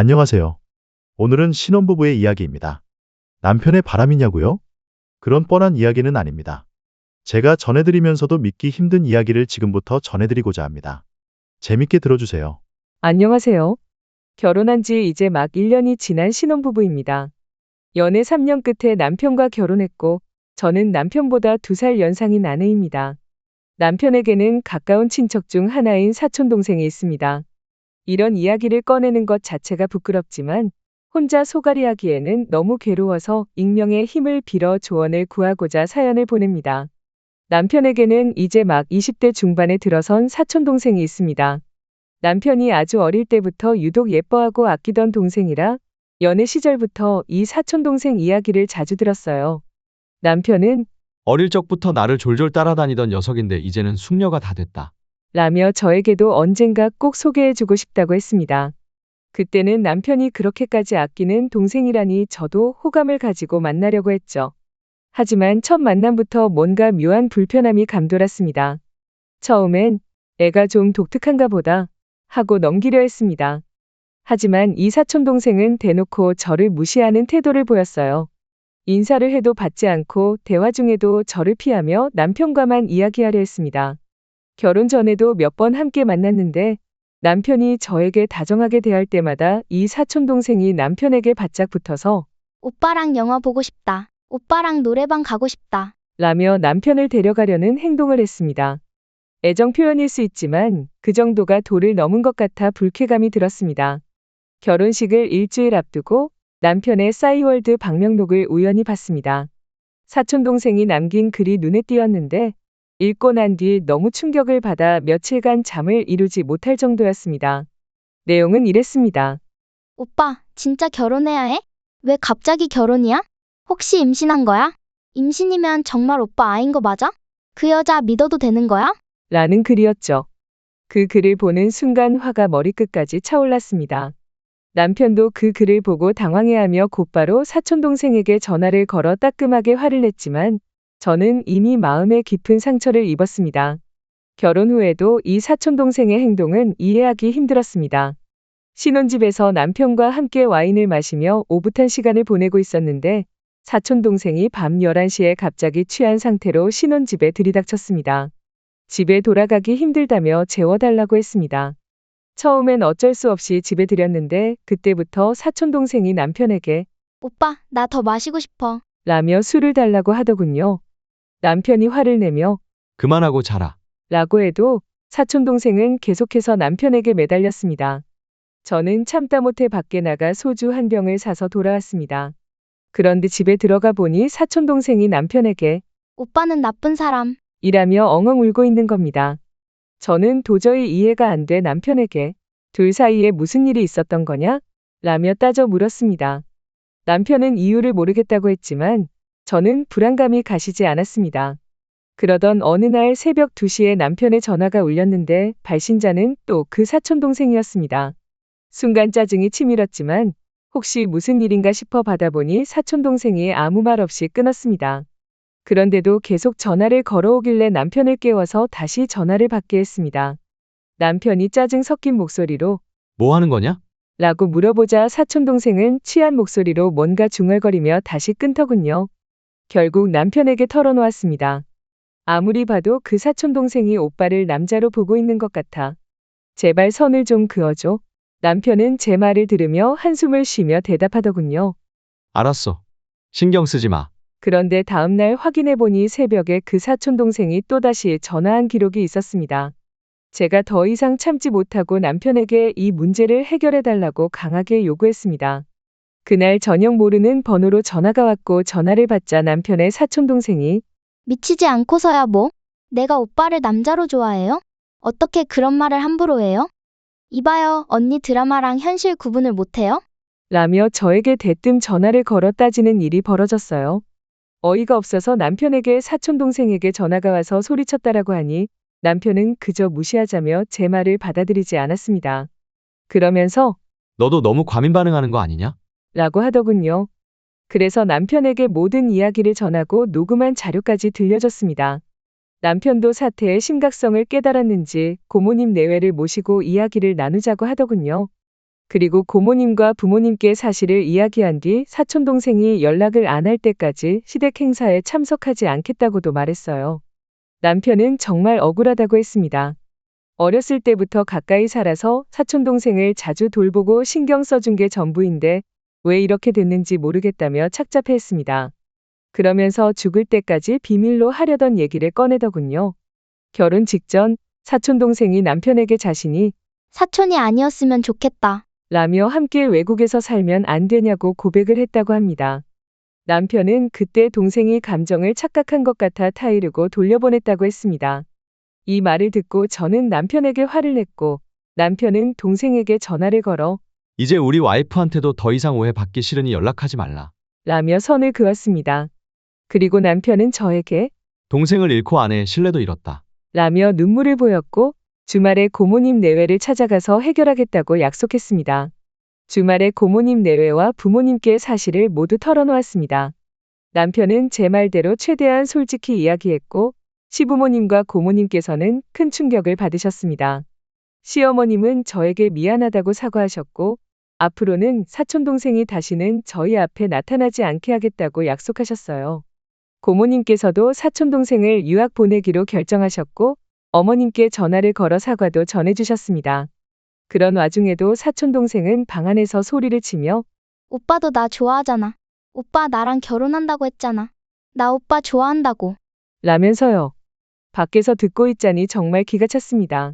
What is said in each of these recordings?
안녕하세요. 오늘은 신혼부부의 이야기입니다. 남편의 바람이냐고요? 그런 뻔한 이야기는 아닙니다. 제가 전해드리면서도 믿기 힘든 이야기를 지금부터 전해드리고자 합니다. 재밌게 들어주세요. 안녕하세요. 결혼한 지 이제 막 1년이 지난 신혼부부입니다. 연애 3년 끝에 남편과 결혼했고, 저는 남편보다 2살 연상인 아내입니다. 남편에게는 가까운 친척 중 하나인 사촌동생이 있습니다. 이런 이야기를 꺼내는 것 자체가 부끄럽지만, 혼자 소갈이하기에는 너무 괴로워서 익명의 힘을 빌어 조언을 구하고자 사연을 보냅니다. 남편에게는 이제 막 20대 중반에 들어선 사촌동생이 있습니다. 남편이 아주 어릴 때부터 유독 예뻐하고 아끼던 동생이라 연애 시절부터 이 사촌동생 이야기를 자주 들었어요. 남편은 어릴 적부터 나를 졸졸 따라다니던 녀석인데 이제는 숙녀가 다 됐다. 라며 저에게도 언젠가 꼭 소개해주고 싶다고 했습니다. 그때는 남편이 그렇게까지 아끼는 동생이라니 저도 호감을 가지고 만나려고 했죠. 하지만 첫 만남부터 뭔가 묘한 불편함이 감돌았습니다. 처음엔 애가 좀 독특한가 보다 하고 넘기려 했습니다. 하지만 이 사촌동생은 대놓고 저를 무시하는 태도를 보였어요. 인사를 해도 받지 않고 대화 중에도 저를 피하며 남편과만 이야기하려 했습니다. 결혼 전에도 몇 번 함께 만났는데 남편이 저에게 다정하게 대할 때마다 이 사촌동생이 남편에게 바짝 붙어서 오빠랑 영화 보고 싶다. 오빠랑 노래방 가고 싶다. 라며 남편을 데려가려는 행동을 했습니다. 애정 표현일 수 있지만 그 정도가 도를 넘은 것 같아 불쾌감이 들었습니다. 결혼식을 일주일 앞두고 남편의 싸이월드 방명록을 우연히 봤습니다. 사촌동생이 남긴 글이 눈에 띄었는데 읽고 난 뒤 너무 충격을 받아 며칠간 잠을 이루지 못할 정도였습니다. 내용은 이랬습니다. 오빠, 진짜 결혼해야 해? 왜 갑자기 결혼이야? 혹시 임신한 거야? 임신이면 정말 오빠 아인 거 맞아? 그 여자 믿어도 되는 거야? 라는 글이었죠. 그 글을 보는 순간 화가 머리끝까지 차올랐습니다. 남편도 그 글을 보고 당황해하며 곧바로 사촌동생에게 전화를 걸어 따끔하게 화를 냈지만 저는 이미 마음에 깊은 상처를 입었습니다. 결혼 후에도 이 사촌동생의 행동은 이해하기 힘들었습니다. 신혼집에서 남편과 함께 와인을 마시며 오붓한 시간을 보내고 있었는데 사촌동생이 밤 11시에 갑자기 취한 상태로 신혼집에 들이닥쳤습니다. 집에 돌아가기 힘들다며 재워달라고 했습니다. 처음엔 어쩔 수 없이 집에 들였는데 그때부터 사촌동생이 남편에게 오빠, 나 더 마시고 싶어. 라며 술을 달라고 하더군요. 남편이 화를 내며 그만하고 자라. 라고 해도 사촌동생은 계속해서 남편에게 매달렸습니다. 저는 참다 못해 밖에 나가 소주 한 병을 사서 돌아왔습니다. 그런데 집에 들어가 보니 사촌동생이 남편에게 오빠는 나쁜 사람. 이라며 엉엉 울고 있는 겁니다. 저는 도저히 이해가 안 돼 남편에게 둘 사이에 무슨 일이 있었던 거냐? 라며 따져 물었습니다. 남편은 이유를 모르겠다고 했지만 저는 불안감이 가시지 않았습니다. 그러던 어느 날 새벽 2시에 남편의 전화가 울렸는데 발신자는 또 그 사촌동생이었습니다. 순간 짜증이 치밀었지만 혹시 무슨 일인가 싶어 받아보니 사촌동생이 아무 말 없이 끊었습니다. 그런데도 계속 전화를 걸어오길래 남편을 깨워서 다시 전화를 받게 했습니다. 남편이 짜증 섞인 목소리로 뭐 하는 거냐? 라고 물어보자 사촌동생은 취한 목소리로 뭔가 중얼거리며 다시 끊더군요. 결국 남편에게 털어놓았습니다. 아무리 봐도 그 사촌동생이 오빠를 남자로 보고 있는 것 같아. 제발 선을 좀 그어줘. 남편은 제 말을 들으며 한숨을 쉬며 대답하더군요. 알았어. 신경 쓰지 마. 그런데 다음날 확인해보니 새벽에 그 사촌동생이 또다시 전화한 기록이 있었습니다. 제가 더 이상 참지 못하고 남편에게 이 문제를 해결해달라고 강하게 요구했습니다. 그날 저녁 모르는 번호로 전화가 왔고 전화를 받자 남편의 사촌동생이 미치지 않고서야 뭐? 내가 오빠를 남자로 좋아해요? 어떻게 그런 말을 함부로 해요? 이봐요, 언니 드라마랑 현실 구분을 못해요? 라며 저에게 대뜸 전화를 걸어 따지는 일이 벌어졌어요. 어이가 없어서 남편에게 사촌동생에게 전화가 와서 소리쳤다라고 하니 남편은 그저 무시하자며 제 말을 받아들이지 않았습니다. 그러면서 너도 너무 과민 반응하는 거 아니냐? 라고 하더군요. 그래서 남편에게 모든 이야기를 전하고 녹음한 자료까지 들려줬습니다. 남편도 사태의 심각성을 깨달았는지 고모님 내외를 모시고 이야기를 나누자고 하더군요. 그리고 고모님과 부모님께 사실을 이야기한 뒤 사촌동생이 연락을 안 할 때까지 시댁 행사에 참석하지 않겠다고도 말했어요. 남편은 정말 억울하다고 했습니다. 어렸을 때부터 가까이 살아서 사촌동생을 자주 돌보고 신경 써준 게 전부인데 왜 이렇게 됐는지 모르겠다며 착잡해했습니다. 그러면서 죽을 때까지 비밀로 하려던 얘기를 꺼내더군요. 결혼 직전 사촌동생이 남편에게 자신이 사촌이 아니었으면 좋겠다. 라며 함께 외국에서 살면 안 되냐고 고백을 했다고 합니다. 남편은 그때 동생이 감정을 착각한 것 같아 타이르고 돌려보냈다고 했습니다. 이 말을 듣고 저는 남편에게 화를 냈고 남편은 동생에게 전화를 걸어 이제 우리 와이프한테도 더 이상 오해 받기 싫으니 연락하지 말라. 라며 선을 그었습니다. 그리고 남편은 저에게 동생을 잃고 아내의 신뢰도 잃었다. 라며 눈물을 보였고 주말에 고모님 내외를 찾아가서 해결하겠다고 약속했습니다. 주말에 고모님 내외와 부모님께 사실을 모두 털어놓았습니다. 남편은 제 말대로 최대한 솔직히 이야기했고 시부모님과 고모님께서는 큰 충격을 받으셨습니다. 시어머님은 저에게 미안하다고 사과하셨고 앞으로는 사촌동생이 다시는 저희 앞에 나타나지 않게 하겠다고 약속하셨어요. 고모님께서도 사촌동생을 유학 보내기로 결정하셨고 어머님께 전화를 걸어 사과도 전해주셨습니다. 그런 와중에도 사촌동생은 방 안에서 소리를 치며 오빠도 나 좋아하잖아. 오빠 나랑 결혼한다고 했잖아. 나 오빠 좋아한다고. 라면서요. 밖에서 듣고 있자니 정말 기가 찼습니다.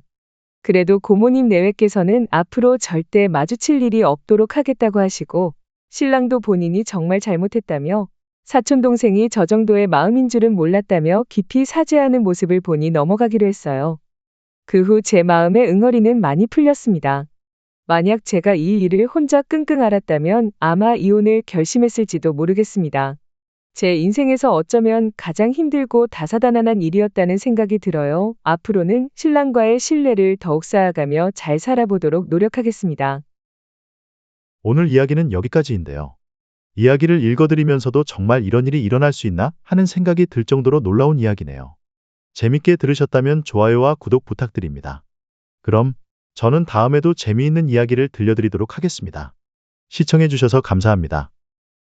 그래도 고모님 내외께서는 앞으로 절대 마주칠 일이 없도록 하겠다고 하시고 신랑도 본인이 정말 잘못했다며 사촌동생이 저 정도의 마음인 줄은 몰랐다며 깊이 사죄하는 모습을 보니 넘어가기로 했어요. 그 후 제 마음의 응어리는 많이 풀렸습니다. 만약 제가 이 일을 혼자 끙끙 앓았다면 아마 이혼을 결심했을지도 모르겠습니다. 제 인생에서 어쩌면 가장 힘들고 다사다난한 일이었다는 생각이 들어요. 앞으로는 신랑과의 신뢰를 더욱 쌓아가며 잘 살아보도록 노력하겠습니다. 오늘 이야기는 여기까지인데요. 이야기를 읽어드리면서도 정말 이런 일이 일어날 수 있나 하는 생각이 들 정도로 놀라운 이야기네요. 재밌게 들으셨다면 좋아요와 구독 부탁드립니다. 그럼 저는 다음에도 재미있는 이야기를 들려드리도록 하겠습니다. 시청해주셔서 감사합니다.